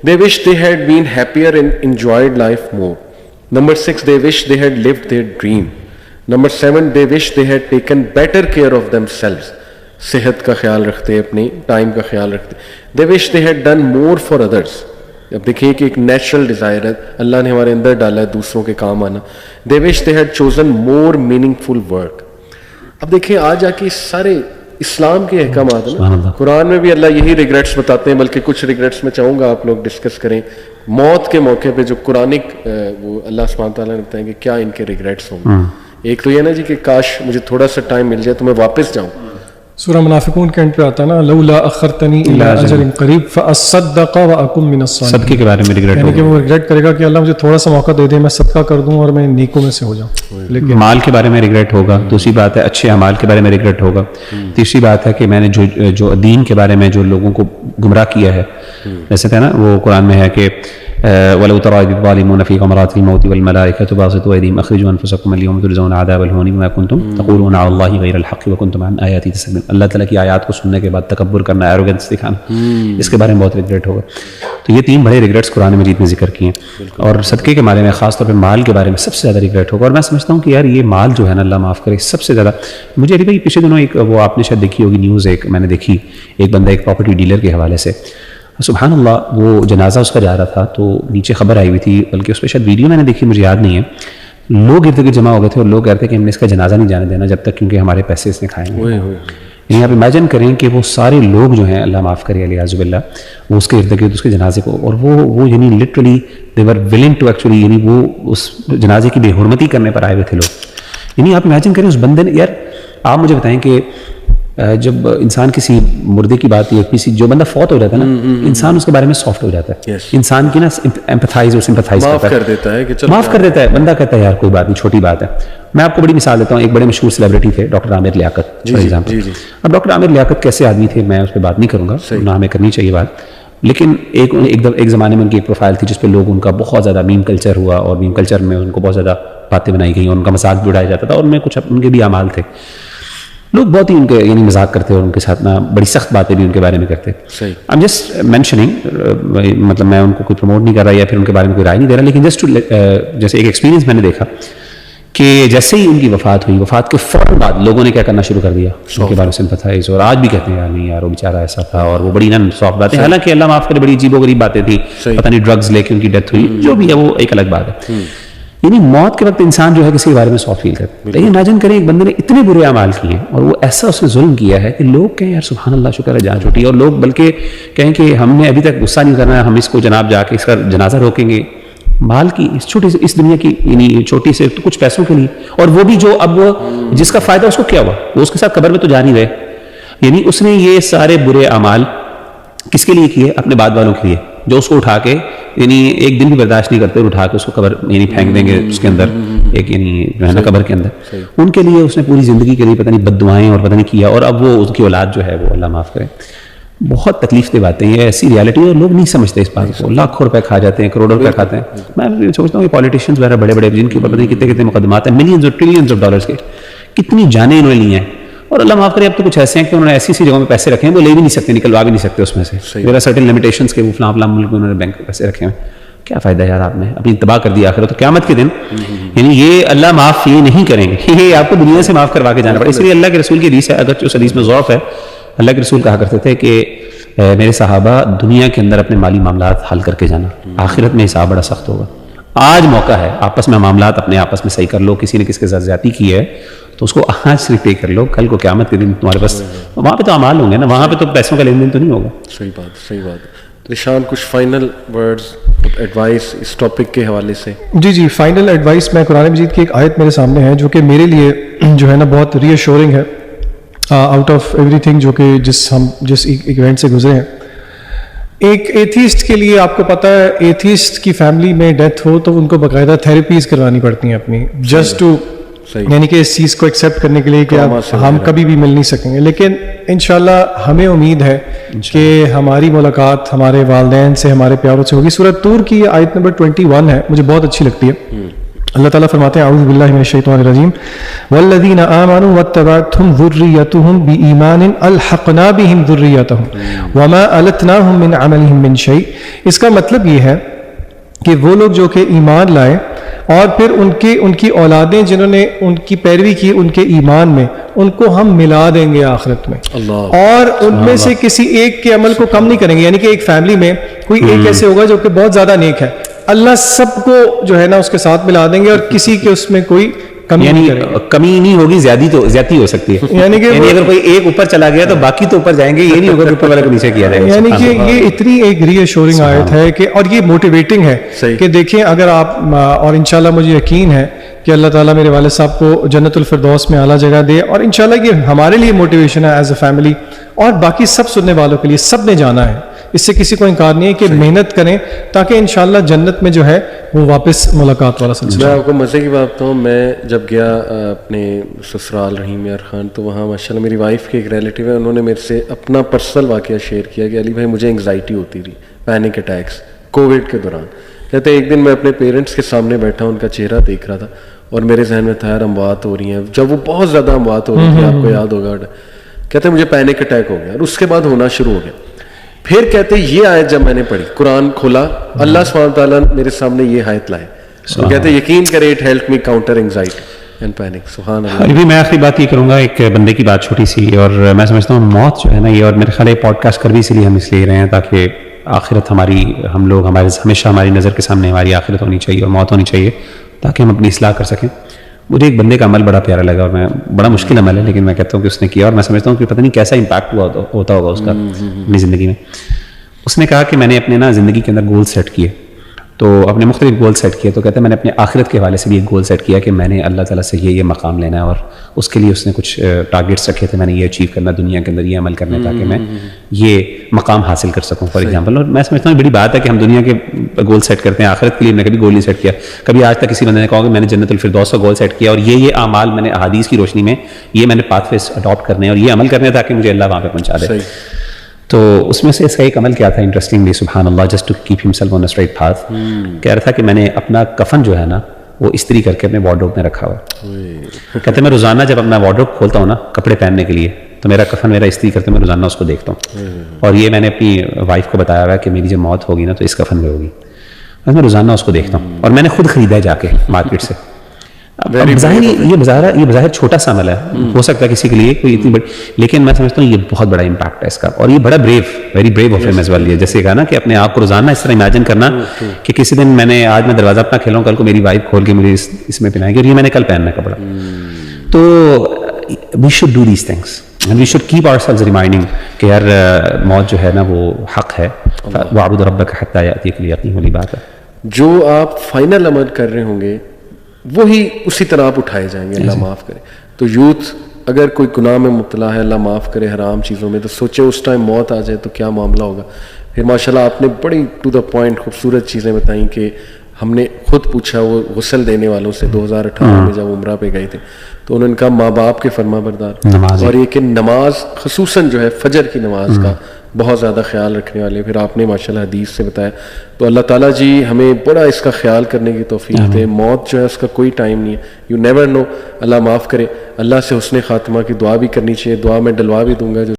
They wish they had been happier and enjoyed life more. Number 6, they wish they had lived their dream. Number 7, they wish they had taken better care of themselves. صحت کا خیال رکھتے, اپنی time کا خیال رکھتے. They wish they had done more for others. اب دیکھیے کہ ایک نیچرل ڈیزائر ہے, اللہ نے ہمارے اندر ڈالا ہے دوسروں کے کام آنا. They wish they had chosen more meaningful work. اب دیکھیں آج آ کے سارے اسلام کے احکامات ہیں نا, قرآن میں بھی اللہ یہی ریگریٹس بتاتے ہیں, بلکہ کچھ ریگریٹس میں چاہوں گا آپ لوگ ڈسکس کریں موت کے موقع پہ, جو قرآنک وہ اللہ سبحانہ تعالیٰ نے بتائیں کہ کیا ان کے ریگریٹس ہوں گے. ایک تو یہ نا جی کہ کاش مجھے تھوڑا سا ٹائم مل جائے تو میں واپس جاؤں. سورہ منافقون کے اینڈ پہ آتا ہے نا, لولا اخرتنی الی اجل قریب فاصدق واکن من الصالحین. صدقے کے بارے میں ریگریٹ یعنی کہ وہ ریگریٹ کرے گا کہ اللہ مجھے تھوڑا سا موقع دے دے, میں صدقہ کر دوں اور میں نیکوں میں سے ہو جاؤں. لیکن مال کے بارے میں ریگریٹ ہوگا. دوسری بات ہے اچھے اعمال کے بارے میں ریگریٹ ہوگا. تیسری بات ہے کہ میں نے جو دین کے بارے میں جو لوگوں کو گمراہ کیا ہے, جیسے تھا نا وہ قرآن میں ہے کہ وَلَوْ تَرَىٰ إِذِ الظَّالِمُونَ فِي غَمَرَاتِ الْمَوْتِ وَالْمَلَائِكَةُ بَاسِطُو أَيْدِيهِمْ أَخْرِجُوا أَنفُسَكُمُ الْيَوْمَ تُجْزَوْنَ عَذَابَ الْهُونِ بِمَا كُنتُمْ تَقُولُونَ عَلَى اللَّهِ غَيْرَ الْحَقِّ وَكُنتُمْ عَنْ آيَاتِهِ تَسْتَكْبِرُونَ. اللہ تعالیٰ کی آیات کو سننے کے بعد تکبر کرنا, ایروگنس دکھانا, اس کے بارے میں بہت ریگریٹ ہوگا. تو یہ 3 بڑے ریگریٹس قرآن مجید میں ذکر کیے ہیں. اور صدقے کے بارے میں, خاص طور پہ مال کے بارے میں سب سے زیادہ ریگریٹ ہوگا. اور میں سمجھتا ہوں کہ یار یہ مال جو ہے نا, اللہ معاف کرے, سب سے زیادہ مجھے علی بھائی پچھلے دنوں ایک وہ آپ نے شاید دیکھی ہوگی نیوز, ایک میں نے دیکھی, ایک بندہ ایک پراپرٹی ڈیلر کے حوالے سے, سبحان اللہ, وہ جنازہ اس کا جا رہا تھا تو نیچے خبر آئی ہوئی تھی, بلکہ اس پہ شاید ویڈیو میں نے دیکھی, مجھے یاد نہیں ہے. لوگ ارد گرد جمع ہو گئے تھے اور لوگ کہتے ہیں کہ ہم نے اس کا جنازہ نہیں جانے دینا جب تک کیونکہ ہمارے پیسے اس نے کھائے ہیں. یعنی آپ امیجن کریں کہ وہ سارے لوگ جو ہیں, اللہ معاف کرے علیہ باللہ, وہ اس کے ارد گرد اس کے جنازے کو, اور وہ یعنی literally they were willing to actually, یعنی وہ اس جنازے کی بے حرمتی کرنے پر آئے ہوئے تھے لوگ. یعنی آپ امیجن کریں اس بندے نے, یار آپ مجھے بتائیں کہ جب انسان کسی مردے کی بات یا کسی جو بندہ فوت ہو جاتا ہے نا, انسان اس کے بارے میں سافٹ ہو جاتا ہے, انسان کی نا ایمپتھائز اور سمپتھائز کرتا ہے, معاف کر دیتا ہے. بندہ کہتا ہے یار کوئی بات نہیں, چھوٹی بات ہے. میں آپ کو بڑی مثال دیتا ہوں, ایک بڑے مشہور سیلیبریٹی تھے doctor Aamir Liaquat for example. اب ڈاکٹر عامر لیاقت کیسے آدمی تھے میں اس پہ بات نہیں کروں گا, نہ ہمیں کرنی چاہیے بات, لیکن ایک زمانے میں ان کی ایک پروفائل تھی جس پہ لوگ ان کا بہت زیادہ میم کلچر ہوا, اور میم کلچر میں ان کو بہت زیادہ باتیں بنائی گئیں, اور ان کا مذاق بھی اڑایا جاتا تھا, اور ان میں کچھ ان کے بھی اعمال تھے. لوگ بہت ہی ان کے یعنی مذاق کرتے اور ان کے ساتھ نا بڑی سخت باتیں بھی ان کے بارے میں کرتے. آئی ایم جسٹ مینشننگ, مطلب میں ان کو کوئی پروموٹ نہیں کر رہا یا پھر ان کے بارے میں کوئی رائے نہیں دے رہا, لیکن جسٹ جیسے ایک ایکسپیرینس میں نے دیکھا کہ جیسے ہی ان کی وفات ہوئی, وفات کے فوراً بعد لوگوں نے کیا کرنا شروع کر دیا, ان کے بارے میں سمپتھائز, اور آج بھی کہتے ہیں یار نہیں یار وہ بیچارہ ایسا تھا, اور وہ بڑی نا سافٹ باتیں, حالانکہ اللہ معاف کرے بڑی عجیب و غریب باتیں تھیں, پتہ نہیں ڈرگز لے کے ان کی ڈیتھ ہوئی, جو بھی ہے وہ ایک الگ بات ہے. یعنی موت کے وقت انسان جو ہے کسی کے بارے میں سافٹ فیل کرتا ہے, لیکن امیجن کریں ایک بندے نے اتنے برے اعمال کیے ہیں اور وہ ایسا اس نے ظلم کیا ہے کہ لوگ کہیں یار سبحان اللہ شکر ہے جان چھوٹی, اور لوگ بلکہ کہیں کہ ہم نے ابھی تک غصہ نہیں کرنا ہے, ہم اس کو جناب جا کے اس کا جنازہ روکیں گے مال کی اس چھوٹی سے اس دنیا کی یعنی چھوٹی سے کچھ پیسوں کے لیے, اور وہ بھی جو اب جس کا فائدہ اس کو کیا ہوا, وہ اس کے ساتھ قبر میں تو جا نہیں رہے. یعنی اس نے یہ سارے برے اعمال کس کے لیے کیے, اپنے بعد والوں کے لیے, جو اس کو اٹھا کے یعنی ایک دن بھی برداشت نہیں کرتے اور اٹھا کے اس کو قبر یعنی پھینک دیں گے اس کے اندر, ایک یعنی جو ہے نا قبر کے اندر. ان کے لیے اس نے پوری زندگی کے لیے پتہ نہیں بد دعائیں اور پتہ نہیں کیا, اور اب وہ اس کی اولاد جو ہے وہ اللہ معاف کرے بہت تکلیف دہ باتیں, یہ ایسی ریالٹی ہے اور لوگ نہیں سمجھتے اس بات کو, لاکھوں روپے کھا جاتے ہیں, کروڑوں روپے کھاتے ہیں. میں سوچتا ہوں کہ پالیٹیشینز وغیرہ بڑے بڑے جن کے اوپر پتہ نہیں کتنے کتنے مقدمات ہیں, ملینز اور ٹریلینز آف ڈالرز کے, کتنی جانیں انہوں نے لی ہیں, اور اللہ معاف کرے اب تو کچھ ایسے ہیں کہ انہوں نے ایسی جگہوں میں پیسے رکھے ہیں وہ لے بھی نہیں سکتے, نکلوا بھی نہیں سکتے اس میں سے, میرا سرٹن لمیٹیشنس کے وہ فلاں فلاں ملک میں انہوں نے بینک پیسے رکھے ہیں. کیا فائدہ یار, آپ نے اپنی تباہ کر دیا آخرت, تو قیامت کے دن یعنی یہ اللہ معاف یہ نہیں کریں گے, یہ آپ کو دنیا سے معاف کروا کے جانا پڑے. اس لیے اللہ کے رسول کی حدیث ہے, اگر اس حدیث میں ضعف ہے, اللہ کے رسول کہا کرتے تھے کہ میرے صحابہ دنیا کے اندر اپنے مالی معاملات حل کر کے جانا, آخرت میں حساب بڑا سخت ہوگا. آج موقع ہے آپس میں معاملات اپنے آپس میں صحیح کر لو, کسی نے کس کے ساتھ زیادتی کی ہے تو اس کو آج صرف پے کر لو, کل کو قیامت کے دن تمہارے پاس وہاں پہ تو اعمال ہوں گے نا, وہاں پہ تو پیسوں کا لین دین تو نہیں ہوگا. صحیح بات, صحیح بات. نشان کچھ فائنل ورڈز ایڈوائس اس ٹاپک کے حوالے سے؟ جی فائنل ایڈوائس, میں قرآن مجید کی ایک آیت میرے سامنے ہے جو کہ میرے لیے جو ہے نا بہت ری ایشورنگ ہے آؤٹ آف ایوری تھنگ جو کہ جس ایونٹ سے گزرے ہیں. ایک ایتھیسٹ کے لیے آپ کو پتہ ہے, ایتھیسٹ کی فیملی میں ڈیتھ ہو تو ان کو باقاعدہ تھیراپیز کروانی پڑتی ہیں اپنی, جسٹ ٹو یعنی کہ اس چیز کو ایکسیپٹ کرنے کے لیے کہ ہم کبھی بھی مل نہیں سکیں گے. لیکن انشاءاللہ ہمیں امید ہے کہ ہماری ملاقات ہمارے والدین سے, ہمارے پیاروں سے ہوگی. سورۃ طور کی آیت نمبر 21 ہے, مجھے بہت اچھی لگتی ہے. اللہ تعالیٰ فرماتے ہیں اعوذ باللہ من الشیطان الرجیم والذین آمنوا واتبعتهم ذریتهم بایمان الحقنا بهم ذریتهم وما التناهم من عملهم من شیء. اس کا مطلب یہ ہے کہ وہ لوگ جو کہ ایمان لائے اور پھر ان کی اولادیں جنہوں نے ان کی پیروی کی ان کے ایمان میں، ان کو ہم ملا دیں گے آخرت میں، اور ان میں سے کسی ایک کے عمل کو کم نہیں کریں گے. یعنی کہ ایک فیملی میں کوئی ایک ایسے ہوگا جو کہ بہت زیادہ نیک ہے، اللہ سب کو جو ہے نا اس کے ساتھ ملا دیں گے اور کسی کے اس میں کوئی کمی نہیں کریں گے. کمی نہیں ہوگی، زیادتی ہو سکتی ہے. یعنی کہ اگر کوئی ایک اوپر چلا گیا تو باقی تو اوپر جائیں گے، یہ نہیں ہوگا کہ اوپر والے کو نیچے کیا جائے گا. یعنی کہ یہ اتنی ایک ری ایشورنگ آیت ہے کہ، اور یہ موٹیویٹنگ ہے کہ دیکھیں اگر آپ، اور انشاءاللہ مجھے یقین ہے کہ اللہ تعالیٰ میرے والد صاحب کو جنت الفردوس میں اعلیٰ جگہ دے، اور انشاءاللہ یہ ہمارے لیے موٹیویشن ہے ایز اے فیملی، اور باقی سب سننے والوں کے لیے. سب نے جانا ہے، اس سے کسی کو انکار نہیں ہے کہ محنت کریں تاکہ انشاءاللہ جنت میں جو ہے وہ واپس ملاقات والا سلسلہ. میں آپ کو مزے کی بات بتاؤں، میں جب گیا اپنے سسرال رحیم یار خان، تو وہاں ماشاءاللہ میری وائف کے ایک ریلیٹیو ہے، انہوں نے میرے سے اپنا پرسنل واقعہ شیئر کیا کہ علی بھائی مجھے انگزائٹی ہوتی تھی، پینک اٹیکس کووڈ کے دوران. کہتے ایک دن میں اپنے پیرنٹس کے سامنے بیٹھا، ان کا چہرہ دیکھ رہا تھا اور میرے ذہن میں تھا یار اموات ہو رہی ہیں. جب وہ بہت زیادہ اموات ہو رہی تھی، آپ کو یاد ہوگا، کہتے مجھے پینک اٹیک ہو گیا، اور اس کے بعد ہونا شروع ہو گیا. پھر کہتے یہ آیت جب میں نے پڑھی، قرآن کھولا، اللہ سبحانہ تعالیٰ میرے سامنے یہ آیت لائے، تو کہتے یقین کرے it help me counter anxiety and panic. سبحان اللہ. ابھی میں آخری بات یہ کروں گا، ایک بندے کی بات چھوٹی سی، اور میں سمجھتا ہوں موت جو ہے نا یہ، اور میرے خیال ہے پوڈ کاسٹ کر بھی اسی لیے ہم اس لیے رہے ہیں تاکہ آخرت ہماری، ہم لوگ ہمیشہ ہماری نظر کے سامنے ہماری آخرت ہونی چاہیے اور موت ہونی چاہیے تاکہ ہم اپنی اصلاح کر سکیں. مجھے ایک بندے کا عمل بڑا پیارا لگا، اور میں بڑا مشکل عمل ہے لیکن میں کہتا ہوں کہ اس نے کیا، اور میں سمجھتا ہوں کہ پتہ نہیں کیسا امپیکٹ ہوتا ہوگا اس کا اپنی زندگی میں. اس نے کہا کہ میں نے اپنے نا زندگی کے اندر گول سیٹ کیے، تو اپنے مختلف گول سیٹ کیے، تو کہتے ہیں میں نے اپنے آخرت کے حوالے سے بھی ایک گول سیٹ کیا کہ میں نے اللہ تعالیٰ سے یہ مقام لینا ہے، اور اس کے لیے اس نے کچھ ٹارگیٹس رکھے تھے، میں نے یہ اچیو کرنا دنیا کے اندر، یہ عمل کرنا ہے تاکہ میں یہ مقام حاصل کر سکوں فار ایگزامپل. اور میں سمجھتا ہوں بڑی بات ہے کہ ہم دنیا کے گول سیٹ کرتے ہیں، آخرت کے لیے میں نے کبھی گول نہیں سیٹ کیا. کبھی آج تک کسی بندے نے کہا کہ میں نے جنت الفردوس کا گول سیٹ کیا اور یہ اعمال میں نے احادیث کی روشنی میں یہ میں نے پاتھ ویز اڈاپٹ کرنے اور یہ عمل کرنے تاکہ مجھے اللہ وہاں پہ پہنچا دے. تو اس میں سے اس کا ایک عمل کیا تھا انٹرسٹنگلی، سبحان اللہ، just to keep himself on a straight path, کہہ رہا تھا کہ میں نے اپنا کفن جو ہے نا وہ استری کر کے اپنے وارڈروب میں رکھا ہوا. کہتے میں روزانہ جب اپنا وارڈروب کھولتا ہوں نا کپڑے پہننے کے لیے، تو میرا کفن میرا استری کرتے میں روزانہ اس کو دیکھتا ہوں، اور یہ میں نے اپنی وائف کو بتایا ہوا ہے کہ میری جب موت ہوگی نا تو اس کفن میں ہوگی، میں روزانہ اس کو دیکھتا ہوں، اور میں نے خود خریدا ہے جا کے مارکیٹ سے. یہ بظاہر چھوٹا سا عمل ہے، ہو سکتا ہے کسی کے لیے کوئی اتنی بڑی، لیکن میں سمجھتا ہوں یہ بہت بڑا امپیکٹ ہے اس کا، اور یہ بڑا ویری بریو آف ہم ایز ویل. جیسے کہا نا کہ اپنے آپ کو روزانہ اس طرح امیجن کرنا کہ کسی دن میں نے، آج میں دروازہ اپنا کھیلاؤں، کل کو میری وائف کھول کے مجھے اس میں پہنائے گی، اور یہ میں نے کل پہننا ہے کپڑا. تو we should do these things and we should keep ourselves reminding کہ یار موت جو ہے نا وہ حق ہے. وَاعْبُدْ رَبَّكَ حَتَّىٰ يَأْتِيَكَ الْيَقِينُ والی بات ہے. جو آپ فائنل عمل کر رہے ہوں گے وہی اسی طرح آپ اٹھائے جائیں گے، اللہ معاف کرے. تو یوتھ اگر کوئی گناہ میں مبتلا ہے، اللہ معاف کرے، حرام چیزوں میں، تو سوچے اس ٹائم موت آ جائے تو کیا معاملہ ہوگا. پھر ماشاءاللہ آپ نے بڑی ٹو دا پوائنٹ خوبصورت چیزیں بتائیں کہ ہم نے خود پوچھا وہ غسل دینے والوں سے 2018 میں جب عمرہ پہ گئے تھے، تو انہوں نے کہا ماں باپ کے فرما بردار، اور یہ کہ نماز خصوصاً جو ہے فجر کی نماز کا بہت زیادہ خیال رکھنے والے. پھر آپ نے ماشاءاللہ حدیث سے بتایا. تو اللہ تعالیٰ جی ہمیں بڑا اس کا خیال کرنے کی توفیق دے. موت جو ہے اس کا کوئی ٹائم نہیں ہے، یو نیور نو. اللہ معاف کرے. اللہ سے حسن خاتمہ کی دعا بھی کرنی چاہیے، دعا میں ڈلوا بھی دوں گا جو